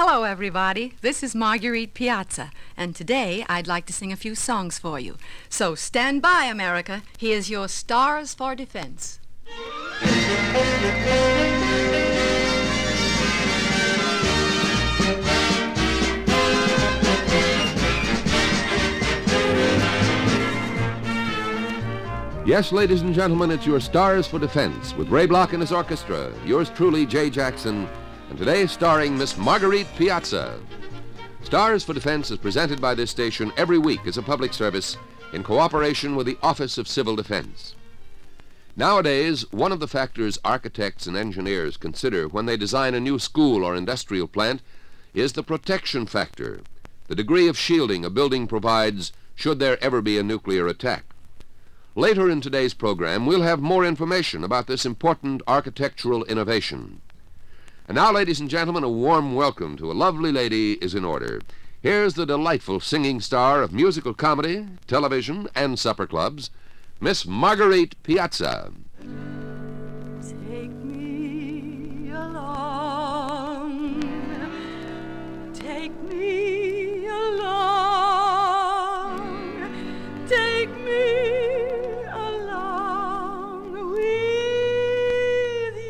Hello, everybody. This is Marguerite Piazza, and today I'd like to sing a few songs for you. So stand by, America. Here's your Stars for Defense. Yes, ladies and gentlemen, it's your Stars for Defense with Ray Bloch and his orchestra. Yours truly, Jay Jackson, and today starring Miss Marguerite Piazza. Stars for Defense is presented by this station every week as a public service in cooperation with the Office of Civil Defense. Nowadays, one of the factors architects and engineers consider when they design a new school or industrial plant is the protection factor, the degree of shielding a building provides should there ever be a nuclear attack. Later in today's program, we'll have more information about this important architectural innovation. And now, ladies and gentlemen, a warm welcome to a lovely lady is in order. Here's the delightful singing star of musical comedy, television, and supper clubs, Miss Marguerite Piazza. Take me along, take me along, take me along with you.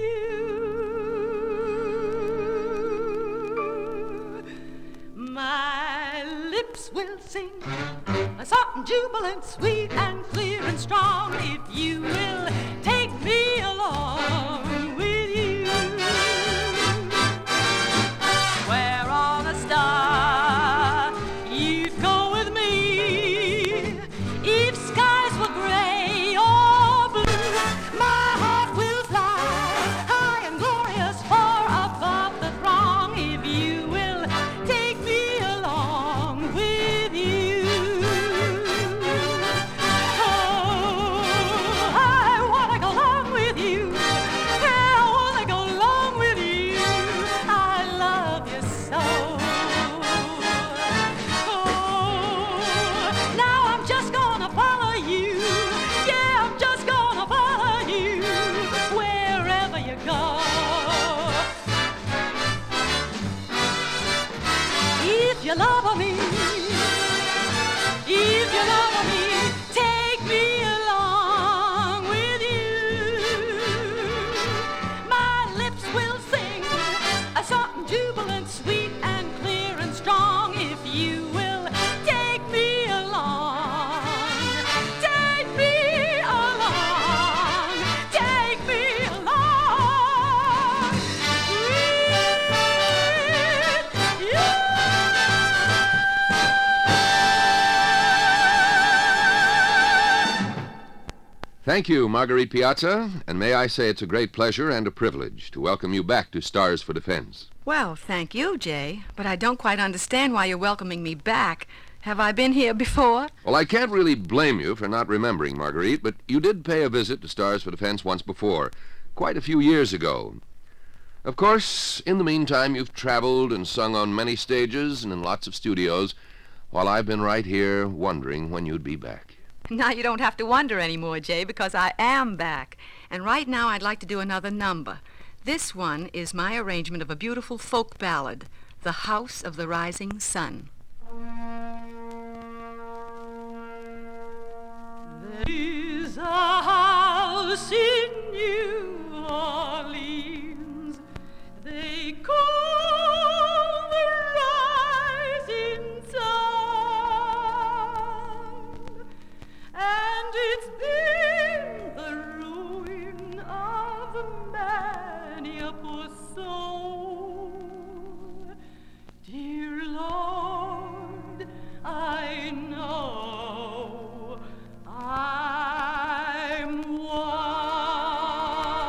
My lips will sing a song jubilant, sweet and clear and strong, if you will take me along with you. Where on a star you'd go with me, if skies were gray or blue, my heart will fly high and glorious far above the throng, if you will take me along with you. Oh, I wanna go along with you. I wanna go along with you. I love you so. Oh, now I'm just gonna follow you. Yeah, I'm just gonna follow you wherever you go. If you love me, if you love me, take me along with you. My lips will sing a song jubilant, sweet and clear and strong, if you will take me along. Take me along. Take me along with you. Thank you, Marguerite Piazza, and may I say it's a great pleasure and a privilege to welcome you back to Stars for Defense. Well, thank you, Jay, but I don't quite understand why you're welcoming me back. Have I been here before? Well, I can't really blame you for not remembering, Marguerite, but you did pay a visit to Stars for Defense once before, quite a few years ago. Of course, in the meantime, you've traveled and sung on many stages and in lots of studios, while I've been right here wondering when you'd be back. Now you don't have to wonder anymore, Jay, because I am back. And right now I'd like to do another number. This one is my arrangement of a beautiful folk ballad, The House of the Rising Sun. There is a house in New Orleans they call the Rising Sun, and it's been the ruin of many a poor soul. Dear Lord, I know I'm one.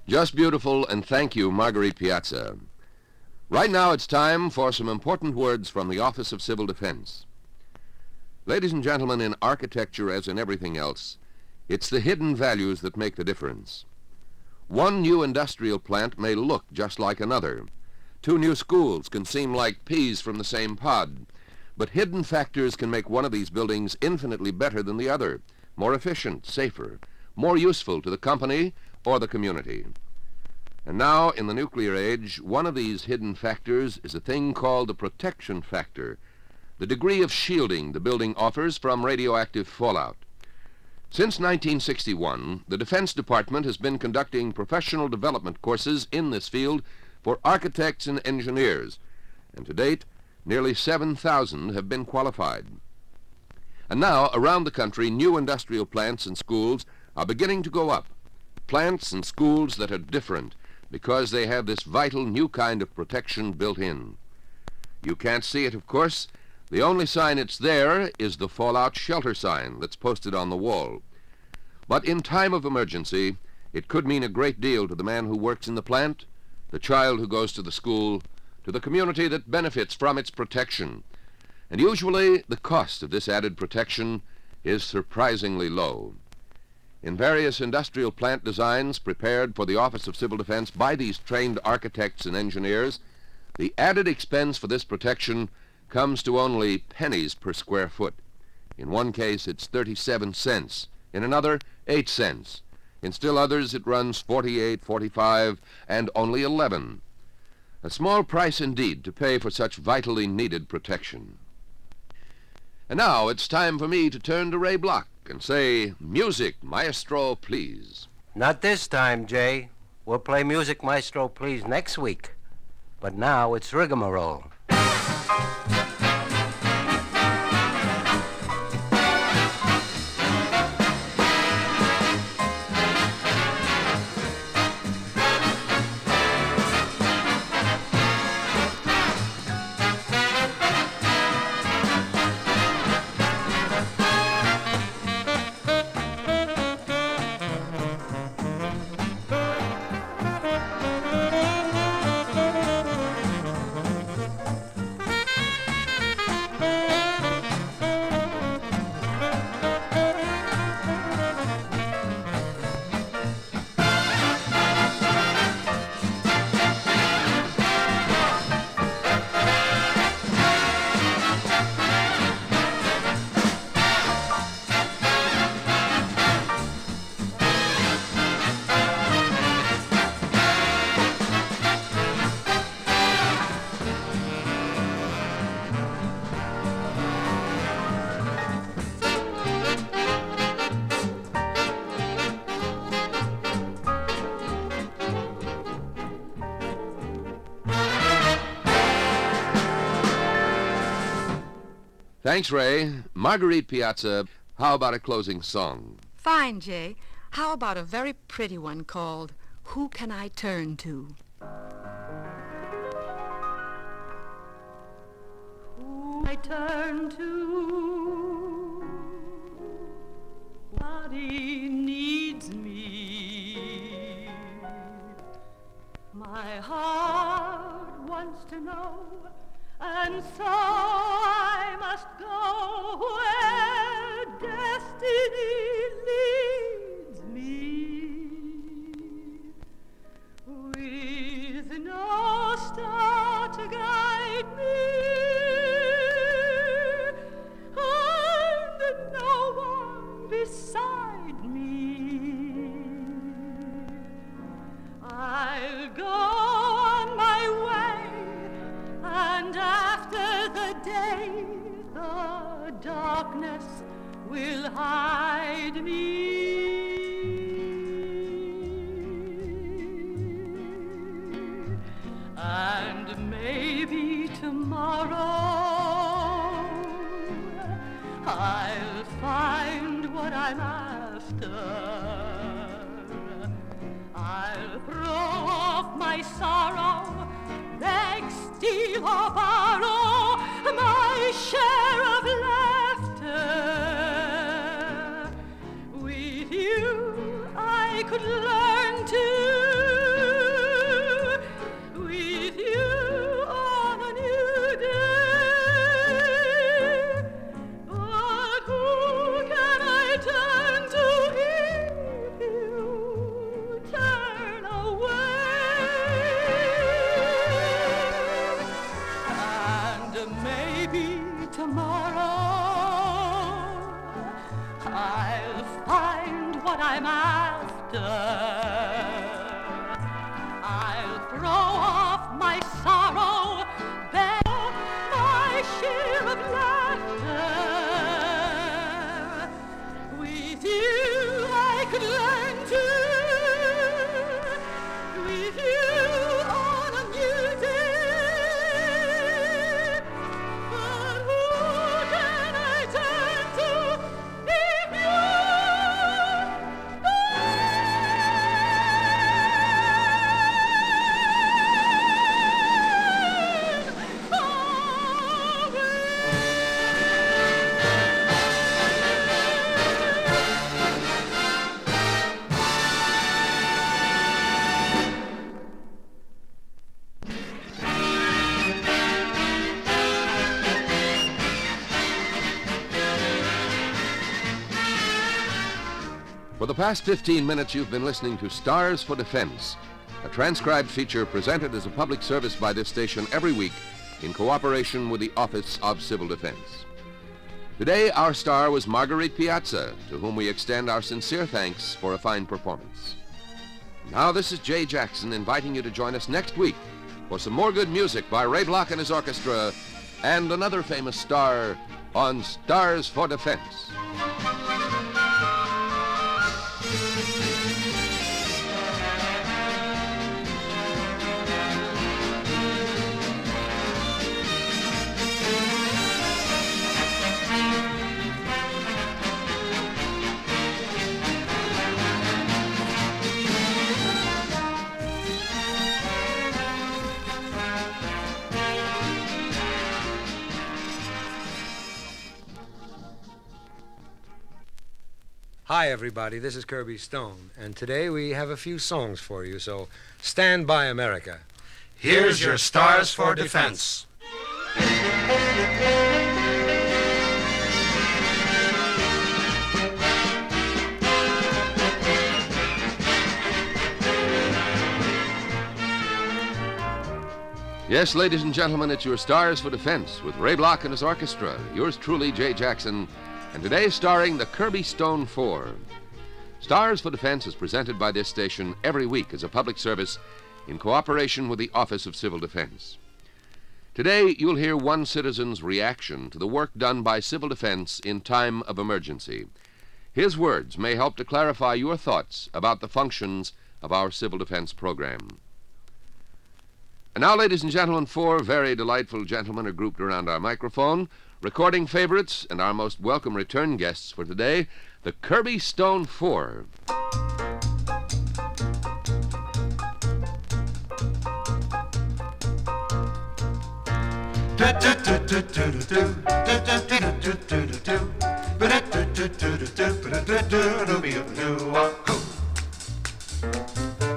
Just beautiful, and thank you, Marguerite Piazza. Right now it's time for some important words from the Office of Civil Defense. Ladies and gentlemen, in architecture as in everything else, it's the hidden values that make the difference. One new industrial plant may look just like another. Two new schools can seem like peas from the same pod. But hidden factors can make one of these buildings infinitely better than the other, more efficient, safer, more useful to the company or the community. And now, in the nuclear age, one of these hidden factors is a thing called the protection factor, the degree of shielding the building offers from radioactive fallout. Since 1961, the Defense Department has been conducting professional development courses in this field for architects and engineers, and to date, nearly 7,000 have been qualified. And now, around the country, new industrial plants and schools are beginning to go up. Plants and schools that are different because they have this vital new kind of protection built in. You can't see it, of course. The only sign it's there is the fallout shelter sign that's posted on the wall. But in time of emergency, it could mean a great deal to the man who works in the plant, the child who goes to the school, to the community that benefits from its protection. And usually, the cost of this added protection is surprisingly low. In various industrial plant designs prepared for the Office of Civil Defense by these trained architects and engineers, the added expense for this protection comes to only pennies per square foot. In one case, it's 37 cents. In another, 8 cents. In still others, it runs 48, 45, and only 11. A small price indeed to pay for such vitally needed protection. And now it's time for me to turn to Ray Block and say, music, maestro, please. Not this time, Jay. We'll play Music Maestro, please, next week. But now it's rigmarole. Thanks, Ray. Marguerite Piazza, how about a closing song? Fine, Jay. How about a very pretty one called Who Can I Turn To? Who I turn to, body needs me. My heart wants to know, and so I must go where destiny leads me. With no star to guide me, and no one beside me, I'll go on my way, and after the day, the darkness will hide me. And maybe tomorrow I'll find what I'm after. I'll throw off my sorrow, beg, steal or borrow my share of laughter. With you I could learn to you on a music. But who can I turn to if you For the past 15 minutes, you've been listening to Stars for Defense, a transcribed feature presented as a public service by this station every week in cooperation with the Office of Civil Defense. Today, our star was Marguerite Piazza, to whom we extend our sincere thanks for a fine performance. Now, this is Jay Jackson inviting you to join us next week for some more good music by Ray Bloch and his orchestra and another famous star on Stars for Defense. Hi, everybody. This is Kirby Stone, and today we have a few songs for you, so stand by, America. Here's your Stars for Defense. Yes, ladies and gentlemen, it's your Stars for Defense with Ray Bloch and his orchestra. Yours truly, Jay Jackson, and today starring the Kirby Stone 4. Stars for Defense is presented by this station every week as a public service in cooperation with the Office of Civil Defense. Today, you'll hear one citizen's reaction to the work done by civil defense in time of emergency. His words may help to clarify your thoughts about the functions of our civil defense program. And now, ladies and gentlemen, four very delightful gentlemen are grouped around our microphone, recording favorites and our most welcome return guests for today, the Kirby Stone 4.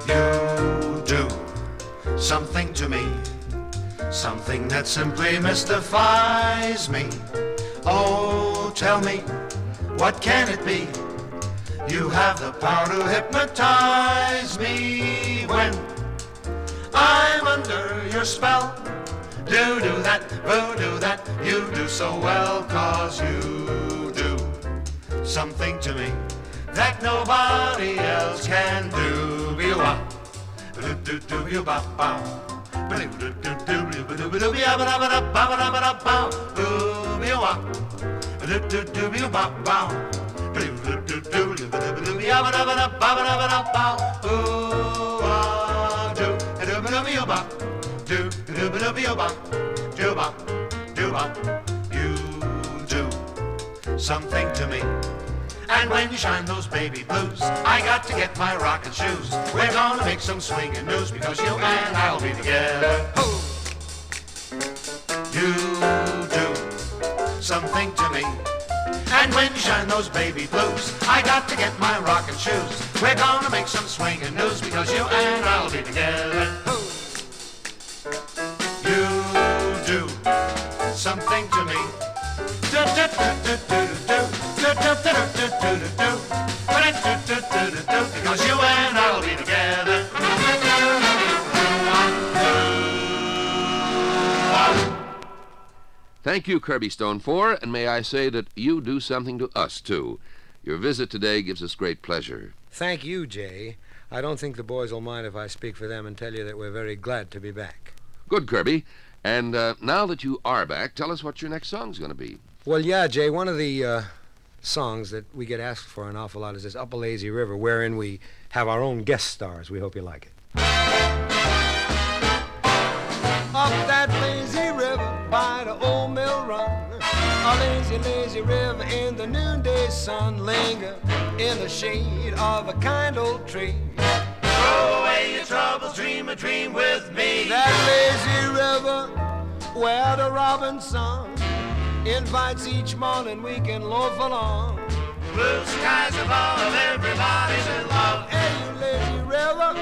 You do something to me, something that simply mystifies me. Oh, tell me, what can it be? You have the power to hypnotize me when I'm under your spell. Do that, do that, you do so well, 'cause you do something to me that nobody else can do. Be-wa, do-do-do-be-ba-bow. You do something to me. And when you shine those baby blues, I got to get my rocking shoes. We're gonna make some swinging news because you and I'll be together. Ho! You do something to me. And when you shine those baby blues, I got to get my rocking shoes. We're gonna make some swinging news because you and I'll be together. Ho! You do something to me. Because you and I'll be together. Thank you, Kirby Stone 4, and may I say that you do something to us, too. Your visit today gives us great pleasure. Thank you, Jay. I don't think the boys will mind if I speak for them and tell you that we're very glad to be back. Good, Kirby. And now that you are back, tell us what your next song's going to be. Well, yeah, Jay, one of the songs that we get asked for an awful lot is this Up a Lazy River, wherein we have our own guest stars. We hope you like it. A lazy, lazy river in the noonday sun, linger in the shade of a kind old tree. Throw away your troubles, dream a dream with me. That lazy river where the robin's song invites each morning we can loaf along. Blue skies above, everybody's in love. Hey, you lazy river,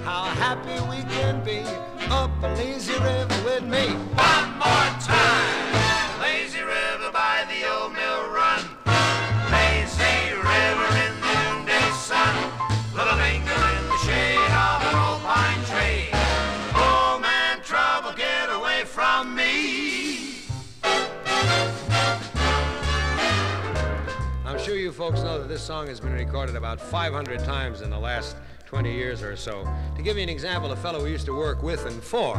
how happy we can be up a lazy river with me. One more time. Lazy river by the old mill run. Lazy river in the noonday sun. Little linger in the shade of an old pine tree. Oh man, trouble, get away from me. I'm sure you folks know that this song has been recorded about 500 times in the last 20 years or so. To give you an example, a fellow we used to work with and for,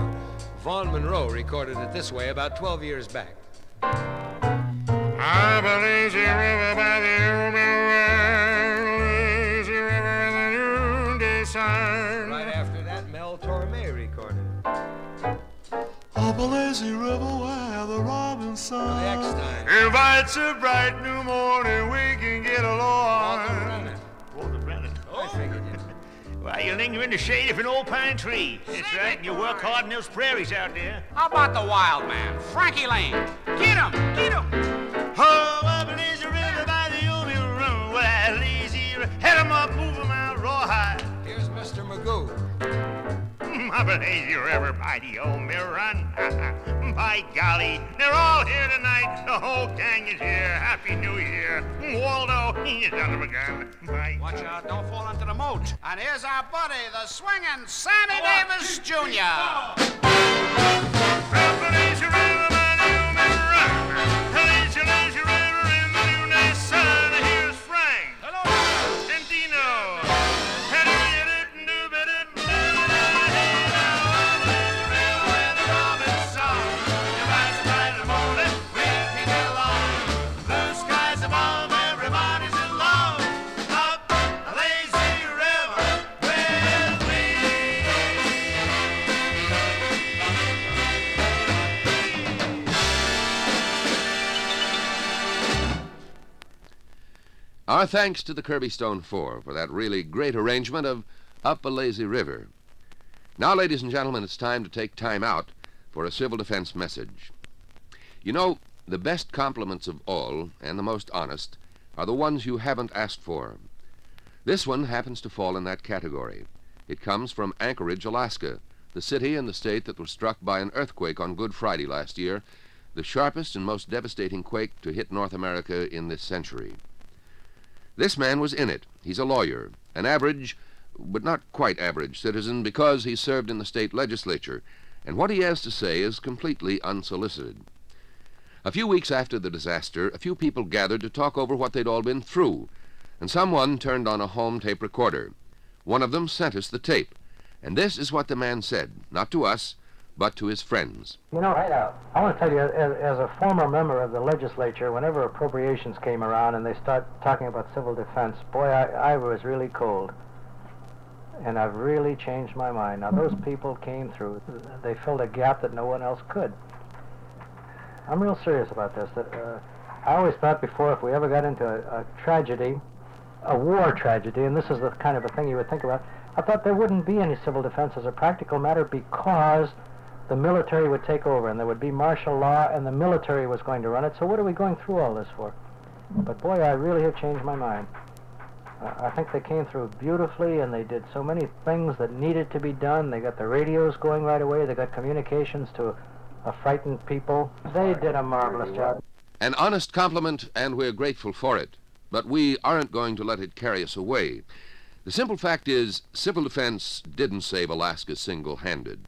Vaughn Monroe, recorded it this way about 12 years back. Up a lazy river by the old mill run, lazy river in the noonday sun. Right after that, Mel Torme recorded it. Up a lazy river where the robin's song The X time. invites a bright new morning, we can get along. Walter Brennan. Walter Brennan. I figured it. Well, you linger in the shade of an old pine tree. That's right, and you work hard in those prairies out there. How about the wild man, Frankie Lane? Get him! Get him! Oh, up a lazy river by the old mill run. Well, lazy river, head 'em up, move 'em out rawhide. Here's Mr. Magoo. Up a lazy river by the old mill run. By golly, they're all here tonight. The whole gang is here. Happy New Year. Waldo, you son of a gun. By Watch out, don't fall into the moat. And here's our buddy, the swinging Sammy Davis Jr. Up a lazy river by the old mill run. Lazy, lazy river in the noonday sun. Here's Frank. Hello. And Dino. Our thanks to the Kirby Stone Four for that really great arrangement of Up a Lazy River. Now, ladies and gentlemen, it's time to take time out for a civil defense message. You know, the best compliments of all, and the most honest, are the ones you haven't asked for. This one happens to fall in that category. It comes from Anchorage, Alaska, the city and the state that was struck by an earthquake on Good Friday last year, the sharpest and most devastating quake to hit North America in this century. This man was in it. He's a lawyer, an average, but not quite average citizen because he served in the state legislature, and what he has to say is completely unsolicited. A few weeks after the disaster, a few people gathered to talk over what they'd all been through, and someone turned on a home tape recorder. One of them sent us the tape, and this is what the man said, not to us, but to his friends. You know, I want to tell you, as a former member of the legislature, whenever appropriations came around and they start talking about civil defense, boy, I was really cold. And I've really changed my mind. Now, those people came through. They filled a gap that no one else could. I'm real serious about this. I always thought before, if we ever got into a tragedy, a war tragedy, and this is the kind of a thing you would think about, I thought there wouldn't be any civil defense as a practical matter because the military would take over and there would be martial law and the military was going to run it. So what are we going through all this for? But boy, I really have changed my mind. I think they came through beautifully and they did so many things that needed to be done. They got the radios going right away. They got communications to frightened people. They did a marvelous job. An honest compliment, and we're grateful for it. But we aren't going to let it carry us away. The simple fact is, civil defense didn't save Alaska single-handed.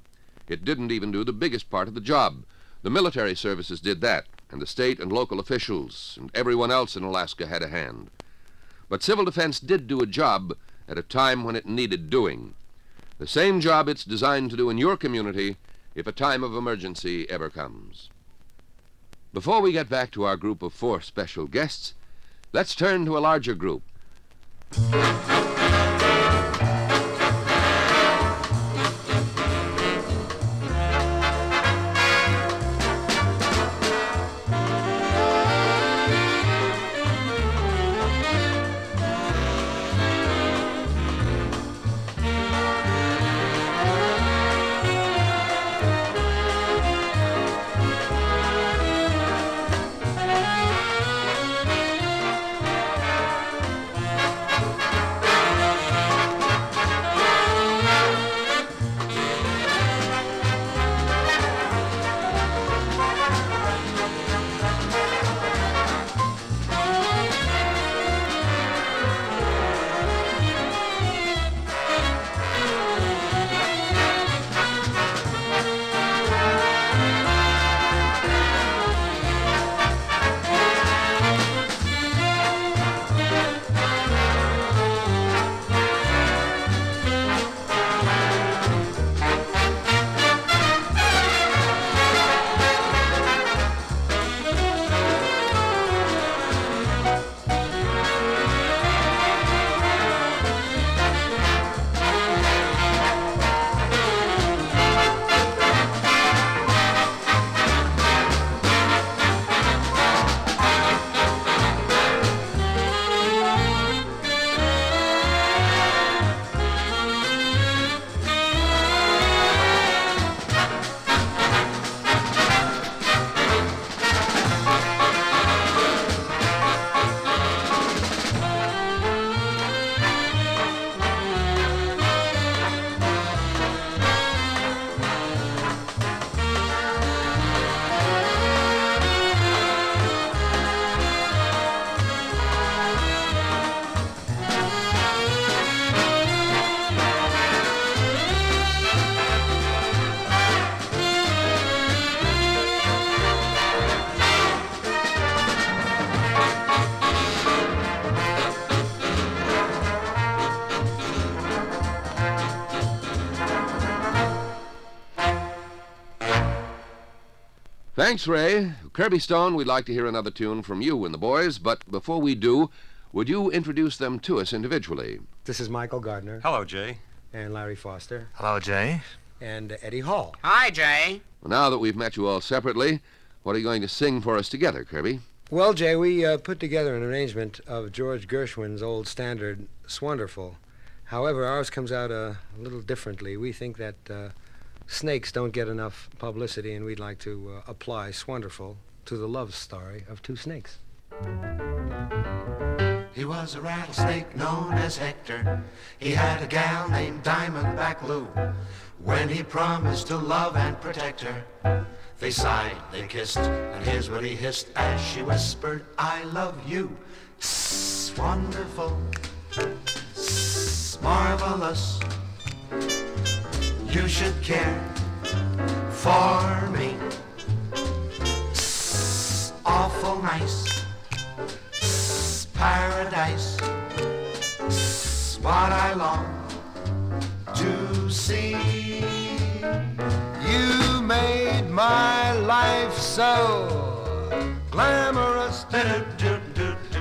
It didn't even do the biggest part of the job. The military services did that, and the state and local officials, and everyone else in Alaska had a hand. But civil defense did do a job at a time when it needed doing. The same job it's designed to do in your community if a time of emergency ever comes. Before we get back to our group of 4 special guests, let's turn to a larger group. Thanks, Ray. Kirby Stone, we'd like to hear another tune from you and the boys, but before we do, would you introduce them to us individually? This is Michael Gardner. Hello, Jay. And Larry Foster. Hello, Jay. And Eddie Hall. Hi, Jay. Well, now that we've met you all separately, what are you going to sing for us together, Kirby? Well, Jay, we put together an arrangement of George Gershwin's old standard, "Swonderful." However, ours comes out a little differently. We think that snakes don't get enough publicity, and we'd like to apply "Swonderful" to the love story of two snakes. He was a rattlesnake known as Hector. He had a gal named Diamondback Lou. When he promised to love and protect her, they sighed, they kissed, and here's what he hissed as she whispered, "I love you." Wonderful, marvelous. You should care for me. Awful nice. Paradise. What I long to see. You made my life so glamorous.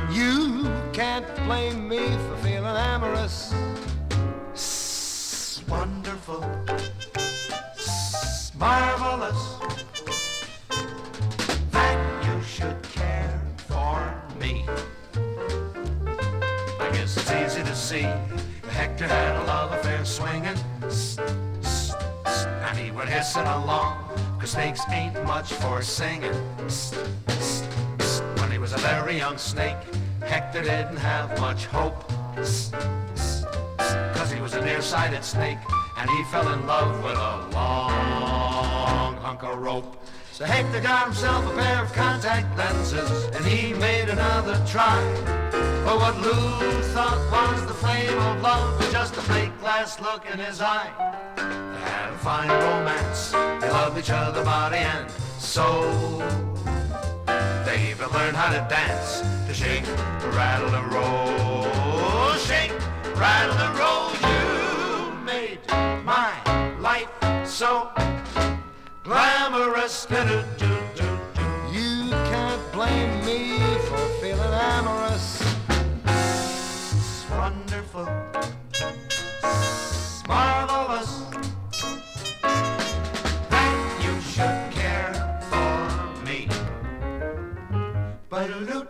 You can't blame me for feeling amorous. Wonderful, marvelous, that you should care for me. I guess it's easy to see Hector had a love affair swinging, and he went hissing along, 'cause snakes ain't much for singing. When he was a very young snake, Hector didn't have much hope, 'cause he was a nearsighted snake, and he fell in love with a long hunk of rope. So Hector got himself a pair of contact lenses, and he made another try. But what Lou thought was the flame of love was just a plate glass look in his eye. They had a fine romance, they loved each other body and soul. They even learned how to dance, to shake, rattle and roll. Shake, rattle and roll. You made my life so glamorous. You can't blame me for feeling amorous. Wonderful, marvelous, that you should care for me. Ba-da-doot.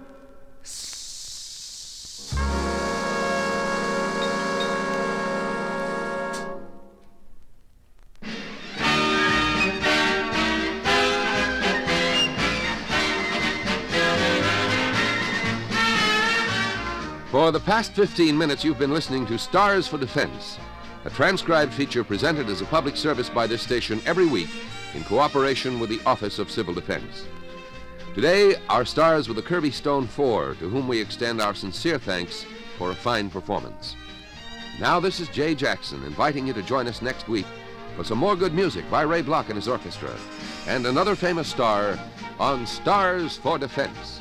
For the past 15 minutes, you've been listening to Stars for Defense, a transcribed feature presented as a public service by this station every week in cooperation with the Office of Civil Defense. Today, our stars were the Kirby Stone Four, to whom we extend our sincere thanks for a fine performance. Now, this is Jay Jackson inviting you to join us next week for some more good music by Ray Bloch and his orchestra, and another famous star on Stars for Defense.